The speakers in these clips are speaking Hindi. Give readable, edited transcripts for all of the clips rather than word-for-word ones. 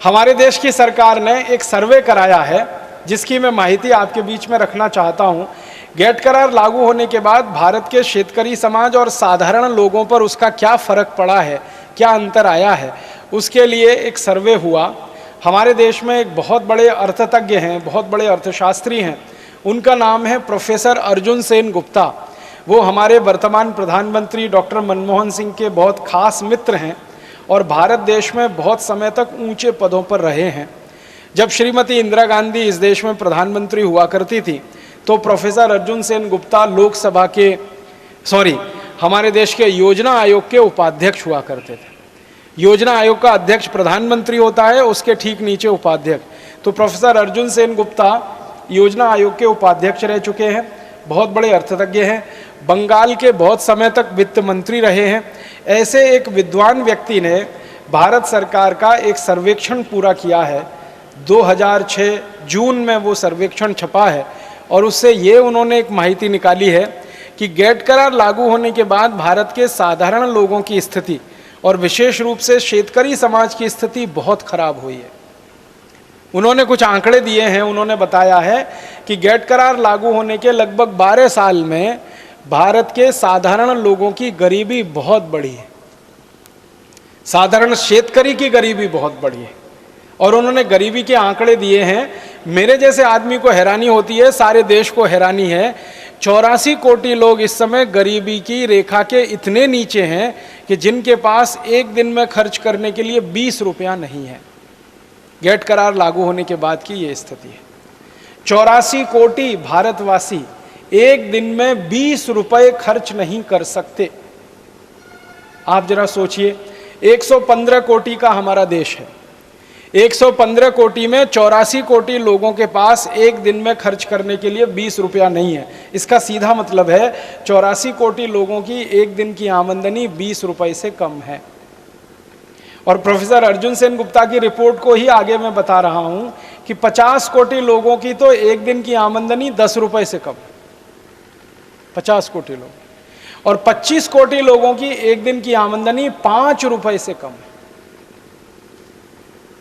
हमारे देश की सरकार ने एक सर्वे कराया है जिसकी मैं माहिती आपके बीच में रखना चाहता हूं। गेट करार लागू होने के बाद भारत के शेतकरी समाज और साधारण लोगों पर उसका क्या फर्क पड़ा है, क्या अंतर आया है, उसके लिए एक सर्वे हुआ। हमारे देश में एक बहुत बड़े अर्थतज्ञ हैं, बहुत बड़े अर्थशास्त्री हैं, उनका नाम है प्रोफेसर अर्जुन सेन गुप्ता। वो हमारे वर्तमान प्रधानमंत्री डॉक्टर मनमोहन सिंह के बहुत खास मित्र हैं और भारत देश में बहुत समय तक ऊंचे पदों पर रहे हैं। जब श्रीमती इंदिरा गांधी इस देश में प्रधानमंत्री हुआ करती थी तो प्रोफेसर अर्जुन सेन गुप्ता लोकसभा के हमारे देश के योजना आयोग के उपाध्यक्ष हुआ करते थे। योजना आयोग का अध्यक्ष प्रधानमंत्री होता है, उसके ठीक नीचे उपाध्यक्ष। तो प्रोफेसर अर्जुन सेन गुप्ता योजना आयोग के उपाध्यक्ष रह चुके हैं, बहुत बड़े अर्थतज्ञ हैं, बंगाल के बहुत समय तक वित्त मंत्री रहे हैं। ऐसे एक विद्वान व्यक्ति ने भारत सरकार का एक सर्वेक्षण पूरा किया है। 2006 जून में वो सर्वेक्षण छपा है और उससे ये उन्होंने एक माहिती निकाली है कि गेट करार लागू होने के बाद भारत के साधारण लोगों की स्थिति और विशेष रूप से शेतकरी समाज की स्थिति बहुत खराब हुई है। उन्होंने कुछ आंकड़े दिए हैं। उन्होंने बताया है कि गेट करार लागू होने के लगभग 12 साल में भारत के साधारण लोगों की गरीबी बहुत बढ़ी है, साधारण शेतकरी की गरीबी बहुत बढ़ी है। और उन्होंने गरीबी के आंकड़े दिए हैं। मेरे जैसे आदमी को हैरानी होती है, सारे देश को हैरानी है। 84 कोटि लोग इस समय गरीबी की रेखा के इतने नीचे हैं कि जिनके पास एक दिन में खर्च करने के लिए 20 रुपया नहीं है। गेट करार लागू होने के बाद की ये स्थिति है। 84 कोटि भारतवासी एक दिन में 20 रुपए खर्च नहीं कर सकते। आप जरा सोचिए, 115 कोटि का हमारा देश है। 115 कोटि में 84 कोटि लोगों के पास एक दिन में खर्च करने के लिए 20 रुपया नहीं है। इसका सीधा मतलब है 84 कोटि लोगों की एक दिन की आमदनी 20 रुपए से कम है। और प्रोफेसर अर्जुन सेन गुप्ता की रिपोर्ट को ही आगे मैं बता रहा हूं कि 50 कोटि लोगों की तो एक दिन की आमदनी 10 रुपए से कम, 50 कोटि लोग। और 25 कोटि लोगों की एक दिन की आमदनी 5 रुपए से कम है।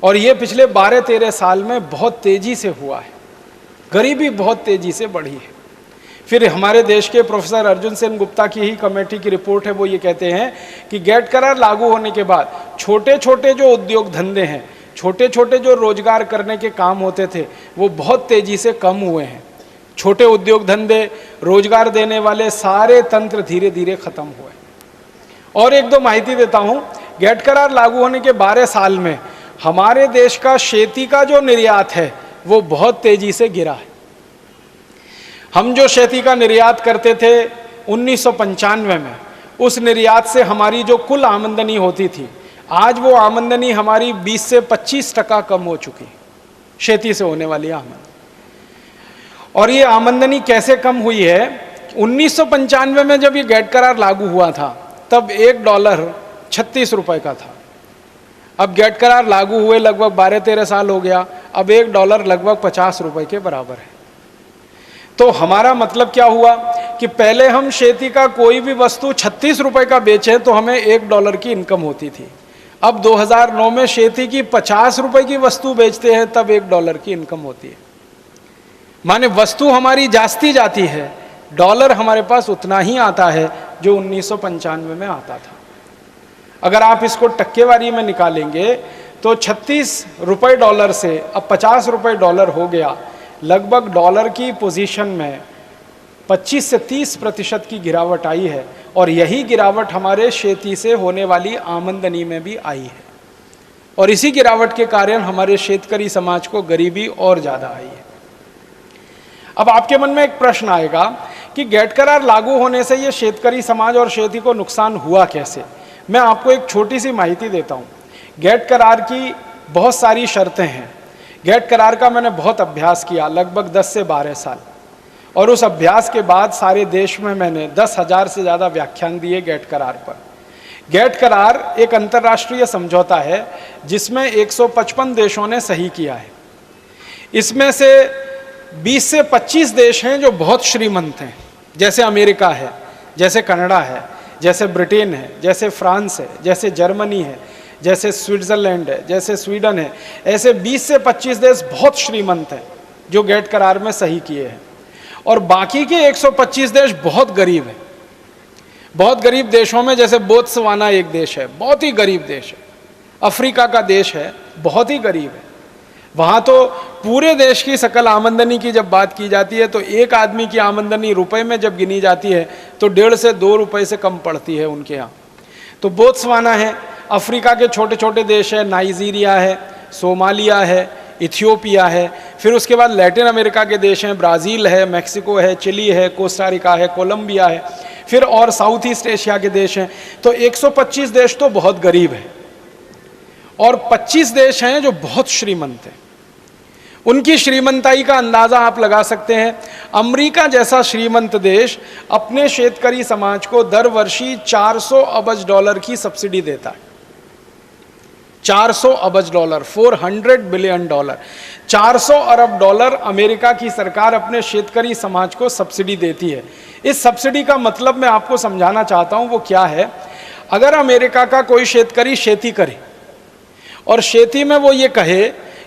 और ये पिछले 12-13 साल में बहुत तेजी से हुआ है। गरीबी बहुत तेजी से बढ़ी है। फिर हमारे देश के प्रोफेसर अर्जुन सेन गुप्ता की ही कमेटी की रिपोर्ट है, वो ये कहते हैं कि गेट करार लागू होने के बाद छोटे छोटे जो उद्योग धंधे हैं, छोटे छोटे जो रोजगार करने के काम होते थे, वो बहुत तेजी से कम हुए हैं। छोटे उद्योग धंधे, रोजगार देने वाले सारे तंत्र धीरे धीरे खत्म हुए। और एक दो माहिती देता हूं। गेट करार लागू होने के 12 साल में हमारे देश का खेती का जो निर्यात है वो बहुत तेजी से गिरा है। हम जो खेती का निर्यात करते थे 1995 में, उस निर्यात से हमारी जो कुल आमदनी होती थी, आज वो आमदनी हमारी 20 से 25% कम हो चुकी, खेती से होने वाली आमदनी। और ये आमदनी कैसे कम हुई है? 1995 में जब ये गेट करार लागू हुआ था तब $1 36 रुपए का था। अब गेट करार लागू हुए लगभग 12-13 साल हो गया, अब $1 लगभग 50 रुपए के बराबर है। तो हमारा मतलब क्या हुआ कि पहले हम खेती का कोई भी वस्तु 36 रुपए का बेचें तो हमें $1 की इनकम होती थी। अब 2009 में खेती की 50 रुपए की वस्तु बेचते हैं तब $1 की इनकम होती है। माने वस्तु हमारी जाती जाती है, डॉलर हमारे पास उतना ही आता है जो 1995 में आता था। अगर आप इसको टक्केवारी में निकालेंगे तो 36 रुपए डॉलर से अब 50 रुपए डॉलर हो गया। लगभग डॉलर की पोजीशन में 25 से 30% की गिरावट आई है। और यही गिरावट हमारे खेती से होने वाली आमदनी में भी आई है। और इसी गिरावट के कारण हमारे शेतकरी समाज को गरीबी और ज़्यादा आई है। अब आपके मन में एक प्रश्न आएगा कि गेट करार लागू होने से ये शेतकरी समाज और खेती को नुकसान हुआ कैसे? मैं आपको एक छोटी सी माहिती देता हूँ। गेट करार की बहुत सारी शर्तें हैं। गेट करार का मैंने बहुत अभ्यास किया, लगभग 10 से 12 साल। और उस अभ्यास के बाद सारे देश में मैंने 10,000 से ज़्यादा व्याख्यान दिए गेट करार पर। गेट करार एक अंतर्राष्ट्रीय समझौता है जिसमें 155 देशों ने सही किया है। इसमें से 20 से 25 देश हैं जो बहुत श्रीमंत हैं, जैसे अमेरिका है, जैसे कनाडा है, जैसे ब्रिटेन है, जैसे फ्रांस है, जैसे जर्मनी है, जैसे स्विट्ज़रलैंड है, जैसे स्वीडन है, ऐसे 20 से 25 देश बहुत श्रीमंत हैं जो गेट करार में सही किए हैं, और बाकी के 125 देश बहुत गरीब हैं। बहुत गरीब देशों में जैसे बोत्सवाना एक देश है, बहुत ही गरीब देश है, अफ्रीका का देश है, बहुत ही गरीब है। वहाँ तो पूरे देश की सकल आमदनी की जब बात की जाती है तो एक आदमी की आमदनी रुपए में जब गिनी जाती है तो 1.5 से 2 रुपए से कम पड़ती है उनके यहाँ। तो बोत्सवाना है, अफ्रीका के छोटे छोटे देश है, नाइजीरिया है, सोमालिया है, इथियोपिया है, फिर उसके बाद लैटिन अमेरिका के देश हैं, ब्राज़ील है, मैक्सिको है, चिली है, कोस्टारिका है, कोलंबिया है, फिर और साउथ ईस्ट एशिया के देश हैं। तो 125 देश तो बहुत गरीब है और 25 देश हैं जो बहुत श्रीमंत हैं। उनकी श्रीमंताई का अंदाज़ा आप लगा सकते हैं। अमेरिका जैसा श्रीमंत देश अपने शेतकरी समाज को दर वर्षी 400 अरब डॉलर की सब्सिडी देता है। 400 अरब डॉलर, $400 बिलियन। 400 अरब डॉलर अमेरिका की सरकार अपने शेतकरी समाज को सब्सिडी देती है। इस सब्सिडी का मतलब मैं आपको समझाना चाहता हूँ वो क्या है। अगर अमेरिका का कोई शेतकरी खेती करे और खेती में वो ये कहे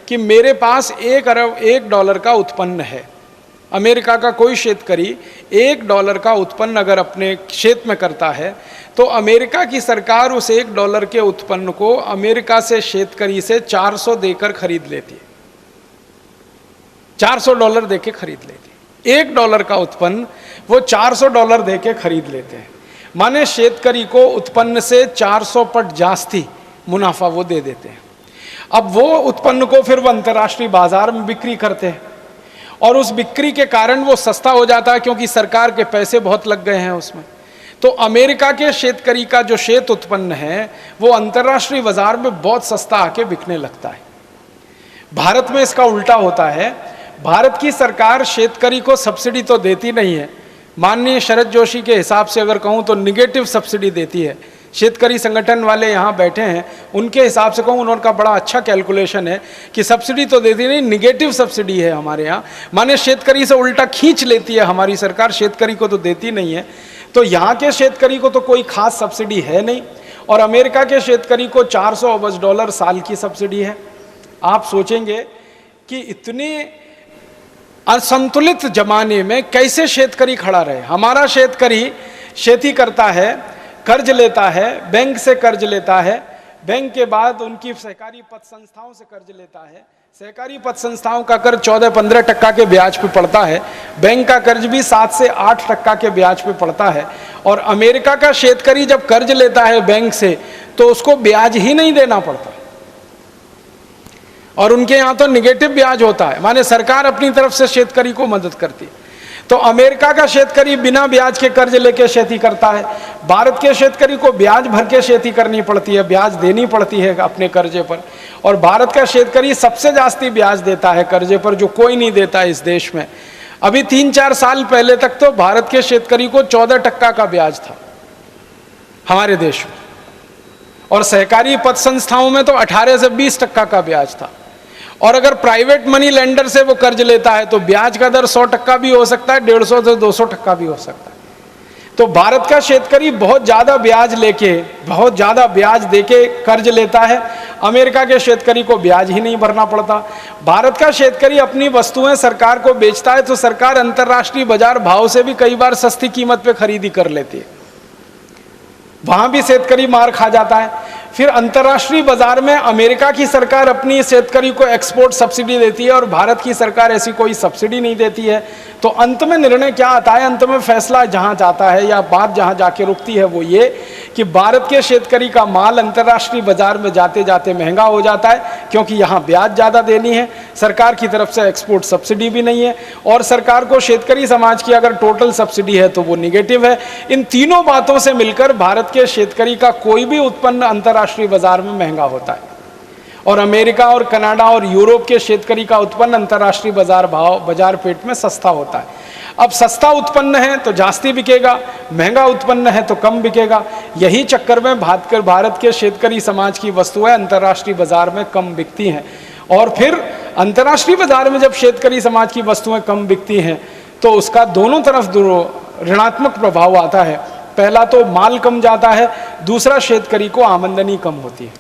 कि मेरे पास $1 का उत्पन्न है, अमेरिका का कोई शेतकरी $1 का उत्पन्न अगर अपने क्षेत्र में करता है तो अमेरिका की सरकार उस $1 के उत्पन्न को अमेरिका से शेतकरी से 400 देकर खरीद लेती है। $400 देके खरीद लेती है। $1 का उत्पन्न वो $400 देके खरीद लेते हैं। माने शेतकरी को उत्पन्न से 400 पट जास्ती मुनाफा वो दे देते हैं। अब वो उत्पन्न को फिर वो अंतर्राष्ट्रीय बाजार में बिक्री करते हैं और उस बिक्री के कारण वो सस्ता हो जाता है क्योंकि सरकार के पैसे बहुत लग गए हैं उसमें। तो अमेरिका के शेतकरी का जो शेत उत्पन्न है वो अंतर्राष्ट्रीय बाजार में बहुत सस्ता आके बिकने लगता है। भारत में इसका उल्टा होता है। भारत की सरकार शेतकरी को सब्सिडी तो देती नहीं है, माननीय शरद जोशी के हिसाब से अगर कहूँ तो निगेटिव सब्सिडी देती है। शेतकरी संगठन वाले यहाँ बैठे हैं, उनके हिसाब से कहूँ उनका बड़ा अच्छा कैलकुलेशन है कि सब्सिडी तो देती नहीं, निगेटिव सब्सिडी है हमारे यहाँ। माने शेतकरी से उल्टा खींच लेती है हमारी सरकार, शेतकरी को तो देती नहीं है। तो यहाँ के शेतकरी को तो कोई खास सब्सिडी है नहीं और अमेरिका के शेतकरी को 400 अरब डॉलर साल की सब्सिडी है। आप सोचेंगे कि इतने असंतुलित जमाने में कैसे शेतकरी खड़ा रहे। हमारा शेतकरी खेती करता है, कर्ज लेता है, बैंक से कर्ज लेता है, बैंक के बाद उनकी सहकारी पत संस्थाओं से कर्ज लेता है। सहकारी पत संस्थाओं का कर्ज 14-15% के ब्याज पे पड़ता है, बैंक का कर्ज भी 7 से 8% के ब्याज पे पड़ता है। और अमेरिका का शेतकरी जब कर्ज लेता है बैंक से तो उसको ब्याज ही नहीं देना पड़ता और उनके यहाँ तो निगेटिव ब्याज होता है, माने सरकार अपनी तरफ से शेतकरी को मदद करती है। तो अमेरिका का शेतकरी बिना ब्याज के कर्ज लेके खेती करता है। भारत के शेतकरी को ब्याज भर के खेती करनी पड़ती है, ब्याज देनी पड़ती है अपने कर्जे पर। और भारत का शेतकरी सबसे जास्ती ब्याज देता है कर्जे पर, जो कोई नहीं देता इस देश में। अभी 3-4 साल पहले तक तो भारत के शेतकरी को 14% का ब्याज था हमारे देश में, और सहकारी पत संस्थाओं में तो 18 से 20% का ब्याज था। और अगर प्राइवेट मनी लेंडर से वो कर्ज लेता है तो ब्याज का दर 100% भी हो सकता है, 150 से 200% भी हो सकता है। तो भारत का शेतकरी बहुत ज़्यादा ब्याज लेके, बहुत ज़्यादा ब्याज देके कर्ज लेता है। अमेरिका के शेतकरी को ब्याज ही नहीं भरना पड़ता। भारत का शेतकरी अपनी वस्तुएं सरकार को बेचता है तो सरकार अंतर्राष्ट्रीय बाजार भाव से भी कई बार सस्ती कीमत पे खरीदी कर लेती है, वहां भी शेतकरी मार खा जाता है। फिर अंतर्राष्ट्रीय बाजार में अमेरिका की सरकार अपनी शेतकरी को एक्सपोर्ट सब्सिडी देती है और भारत की सरकार ऐसी कोई सब्सिडी नहीं देती है। तो अंत में निर्णय क्या आता है, अंत में फैसला जहां जाता है या बात जहां जाके रुकती है वो ये कि भारत के शेतकरी का माल अंतर्राष्ट्रीय बाजार में जाते जाते महंगा हो जाता है, क्योंकि यहाँ ब्याज ज़्यादा देनी है, सरकार की तरफ से एक्सपोर्ट सब्सिडी भी नहीं है, और सरकार को शेतकरी समाज की अगर टोटल सब्सिडी है तो वो निगेटिव है। इन तीनों बातों से मिलकर भारत के शेतकरी का कोई भी उत्पन्न अंतर्राष्ट्रीय बाजार में महंगा होता है, और अमेरिका और कनाडा और यूरोप के शेतकरी का उत्पन्न अंतर्राष्ट्रीय बाजार पेट में सस्ता होता है। अब सस्ता उत्पन्न है तो जास्ती बिकेगा, महंगा उत्पन्न है तो कम बिकेगा। यही चक्कर में भारत के शेतकरी समाज की वस्तुएं अंतर्राष्ट्रीय बाजार में कम बिकती हैं, और फिर अंतर्राष्ट्रीय बाजार में जब शेतकरी समाज की वस्तुएं कम बिकती हैं तो उसका दोनों तरफ ऋणात्मक प्रभाव आता है। पहला तो माल कम जाता है, दूसरा शेतकरी को आमदनी कम होती है।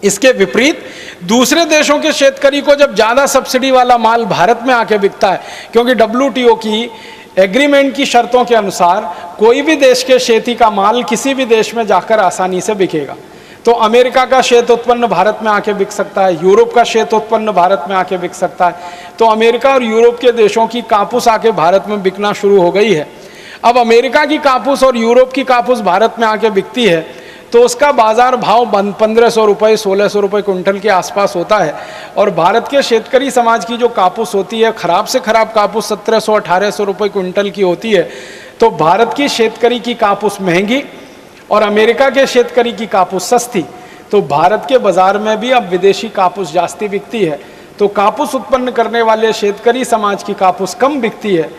इसके विपरीत दूसरे देशों के शेतकरी को जब ज़्यादा सब्सिडी वाला माल भारत में आके बिकता है, क्योंकि WTO की एग्रीमेंट की शर्तों के अनुसार कोई भी देश के खेती का माल किसी भी देश में जाकर आसानी से बिकेगा। तो अमेरिका का शेत उत्पन्न भारत में आके बिक सकता है, यूरोप का शेत उत्पन्न भारत में आके बिक सकता है। तो अमेरिका और यूरोप के देशों की कापूस आके भारत में बिकना शुरू हो गई है। अब अमेरिका की कापूस और यूरोप की कापूस भारत में आके बिकती है तो उसका बाजार भाव 1500 रुपये 1600 रुपये कुंटल के आसपास होता है, और भारत के शेतकरी समाज की जो कापूस होती है, खराब से खराब कापूस 1700-1800 रुपये कुंटल की होती है। तो भारत की शेतकरी की कापूस महंगी और अमेरिका के शेतकरी की कापूस सस्ती, तो भारत के बाजार में भी अब विदेशी कापूस जास्ती बिकती है। तो कापूस उत्पन्न करने वाले शेतकरी समाज की कापूस कम बिकती है।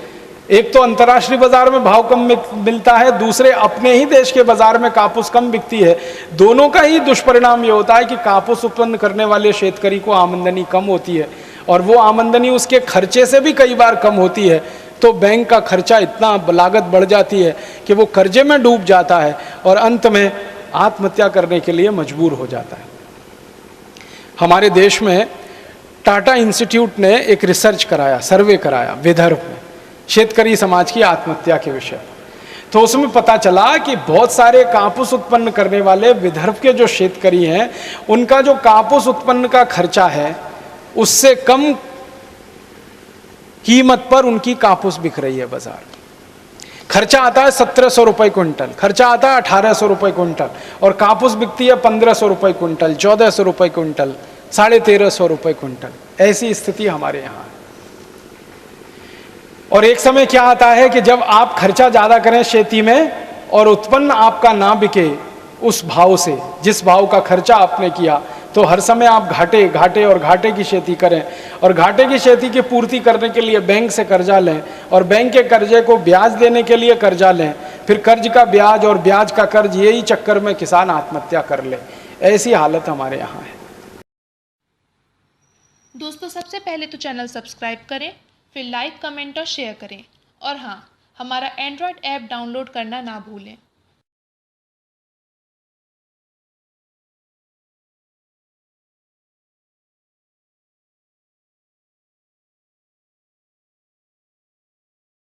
एक तो अंतर्राष्ट्रीय बाजार में भाव कम मिलता है, दूसरे अपने ही देश के बाजार में कापूस कम बिकती है। दोनों का ही दुष्परिणाम ये होता है कि कापूस उत्पन्न करने वाले शेतकरी को आमदनी कम होती है, और वो आमदनी उसके खर्चे से भी कई बार कम होती है। तो बैंक का खर्चा इतना लागत बढ़ जाती है कि वो कर्जे में डूब जाता है और अंत में आत्महत्या करने के लिए मजबूर हो जाता है। हमारे देश में टाटा इंस्टीट्यूट ने एक रिसर्च कराया, सर्वे कराया विदर्भ में शेतकरी समाज की आत्महत्या के विषय। तो उसमें पता चला कि बहुत सारे कापूस उत्पन्न करने वाले विदर्भ के जो शेतकरी हैं, उनका जो कापूस उत्पन्न का खर्चा है उससे कम कीमत पर उनकी कापूस बिक रही है बाजार में। खर्चा आता है 1700 रुपये कुंटल, खर्चा आता है 1800 रुपये कुंटल, और कापूस बिकती है 1500 रुपये कुंटल, 1400 रुपये कुंटल, 1350 रुपये कुंटल। ऐसी स्थिति हमारे यहाँ है। और एक समय क्या आता है कि जब आप खर्चा ज़्यादा करें खेती में और उत्पन्न आपका ना बिके उस भाव से, जिस भाव का खर्चा आपने किया, तो हर समय आप घाटे की खेती करें, और घाटे की खेती की पूर्ति करने के लिए बैंक से कर्जा लें, और बैंक के कर्जे को ब्याज देने के लिए कर्जा लें, फिर कर्ज का ब्याज और ब्याज का कर्ज, यही चक्कर में किसान आत्महत्या कर ले। ऐसी हालत हमारे यहाँ है। दोस्तों, सबसे पहले तो चैनल सब्सक्राइब करें, फिर लाइक, कमेंट और शेयर करें, और हाँ, हमारा एंड्रॉयड ऐप डाउनलोड करना ना भूलें।